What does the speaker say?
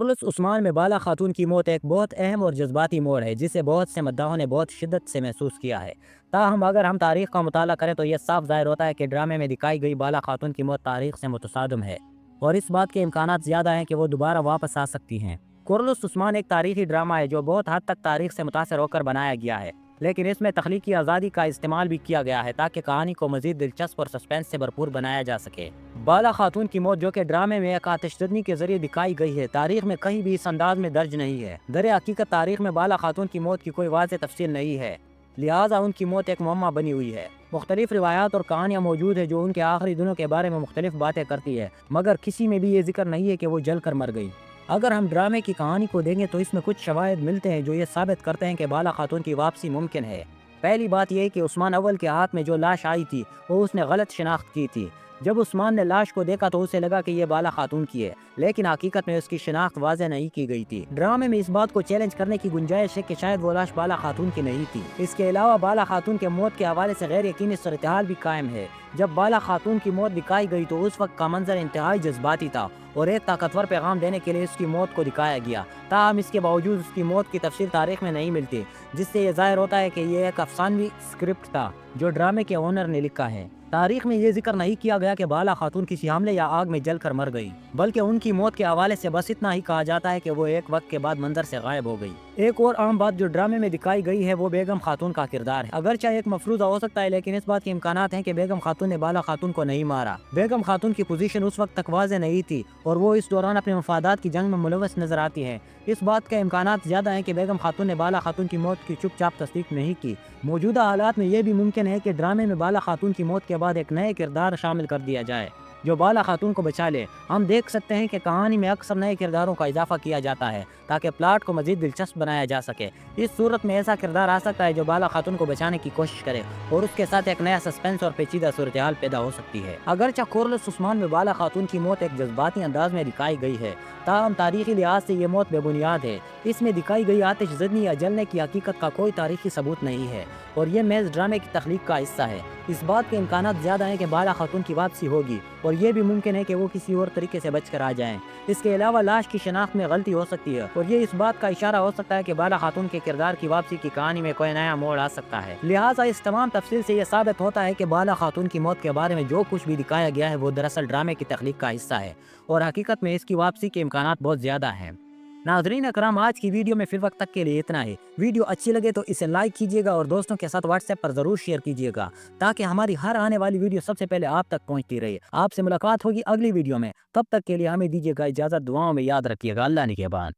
कुर्रतुल उस्मान में बाला खातून की मौत एक बहुत अहम और जज्बाती मोड़ है जिसे बहुत से मद्दाहों ने बहुत शिद्दत से महसूस किया है। ताहम अगर हम तारीख का मुताला करें तो यह साफ जाहिर होता है कि ड्रामे में दिखाई गई बाला खातून की मौत तारीख से मुतसादम है और इस बात के इम्कानात ज़्यादा हैं कि वो दोबारा वापस आ सकती हैं। कुर्रतुल उस्मान एक तारीखी ड्रामा है जो बहुत हद तक तारीख से मुतासर होकर बनाया गया है, लेकिन इसमें तख्लीकी आज़ादी का इस्तेमाल भी किया गया है ताकि कहानी को मज़ीद दिलचस्प और सस्पेंस से भरपूर बनाया जा सके। बाला खातून की मौत जो कि ड्रामे में एक आतिशज़नी के जरिए दिखाई गई है, तारीख में कहीं भी इस अंदाज में दर्ज नहीं है। दर हकीकत तारीख में बाला खातून की मौत की कोई वाज़ेह तफसील नहीं है, लिहाजा उनकी मौत एक मुअम्मा बनी हुई है। मुख्तलिफ रिवायात और कहानियाँ मौजूद है जो उनके आखिरी दिनों के बारे में मुख्तलिफ बातें करती है, मगर किसी में भी ये जिक्र नहीं है कि वो जल कर मर गई। अगर हम ड्रामे की कहानी को देखें तो इसमें कुछ शवाहिद मिलते हैं जो ये साबित करते हैं कि बाला खातून की वापसी मुमकिन है। पहली बात यह कि उस्मान अव्वल के हाथ में जो लाश आई थी वो उसने गलत शिनाख्त की थी। जब उस्मान ने लाश को देखा तो उसे लगा कि यह बाला खातून की है, लेकिन हकीकत में उसकी शिनाख्त वाज़ेह नहीं की गई थी। ड्रामे में इस बात को चैलेंज करने की गुंजाइश है कि शायद वो लाश बाला खातून की नहीं थी। इसके अलावा बाला खातून के मौत के हवाले से गैर यकीनी सूरत-ए-हाल भी कायम है। जब बाला खातून की मौत दिखाई गई तो उस वक्त का मंजर इंतहाई जज्बाती था और एक ताकतवर पैगाम देने के लिए उसकी मौत को दिखाया गया। ताहम इसके बावजूद उसकी मौत की तफसील तारीख में नहीं मिलती, जिससे यह जाहिर होता है कि यह एक अफसानवी स्क्रिप्ट था जो ड्रामे के ओनर ने लिखा है। तारीख में ये जिक्र नहीं किया गया कि बाला खातून किसी हमले या आग में जलकर मर गई, बल्कि उनकी मौत के हवाले से बस इतना ही कहा जाता है कि वो एक वक्त के बाद मंजर से गायब हो गई। एक और आम बात जो ड्रामे में दिखाई गई है वो बेगम खातून का किरदार है। अगरचे एक मफरूजा हो सकता है, लेकिन इस बात के इम्कानात हैं कि बेगम खातून ने बाला खातून को नहीं मारा। बेगम खातून की पोजीशन उस वक्त तक वाज़ेह नहीं थी और वो इस दौरान अपने मफादात की जंग में मुलव्वस नजर आती है। इस बात के इम्कानात ज़्यादा हैं कि बेगम खातून ने बाला खातून की मौत की चुपचाप तस्दीक नहीं की। मौजूदा हालात में यह भी मुमकिन है कि ड्रामे में बाला खातून की मौत के बाद एक नए किरदार शामिल कर दिया जाए जो बाला खातून को बचा ले। हम देख सकते हैं कि कहानी में अक्सर नए किरदारों का इजाफा किया जाता है ताकि प्लाट को मजीद दिलचस्प बनाया जा सके। इस सूरत में ऐसा किरदार आ सकता है जो बाला खातून को बचाने की कोशिश करे और उसके साथ एक नया सस्पेंस और पेचीदा सूरत हाल पैदा हो सकती है। अगरचे कुर्रतुल उस्मान में बाला खातून की मौत एक जज्बाती अंदाज में दिखाई गई है, ताहम तारीखी लिहाज से ये मौत बेबुनियाद है। इसमें दिखाई गई आतिशज़नी या जलने की हकीकत का कोई तारीखी सबूत नहीं है और ये महज ड्रामे की तख्लीक का हिस्सा है। इस बात के इम्कानात ज़्यादा हैं कि बाला खातून की वापसी होगी और ये भी मुमकिन है कि वो किसी और तरीके से बच कर आ जाएं। इसके अलावा लाश की शनाख्त में गलती हो सकती है और ये इस बात का इशारा हो सकता है कि बाला खातून के किरदार की वापसी की कहानी में कोई नया मोड़ आ सकता है। लिहाजा इस तमाम तफसील से यह साबित होता है कि बाला खातून की मौत के बारे में जो कुछ भी दिखाया गया है वो दरअसल ड्रामे की तख्लीक का हिस्सा है और हकीकत में इसकी वापसी के इम्कानात बहुत ज़्यादा हैं। नाज़रीन अकराम, आज की वीडियो में फिर वक्त तक के लिए इतना ही। वीडियो अच्छी लगे तो इसे लाइक कीजिएगा और दोस्तों के साथ व्हाट्सएप पर ज़रूर शेयर कीजिएगा ताकि हमारी हर आने वाली वीडियो सबसे पहले आप तक पहुंचती रहे। आपसे मुलाकात होगी अगली वीडियो में, तब तक के लिए हमें दीजिएगा इजाज़त। दुआओं में याद रखिएगा। अल्लाह निगहबान।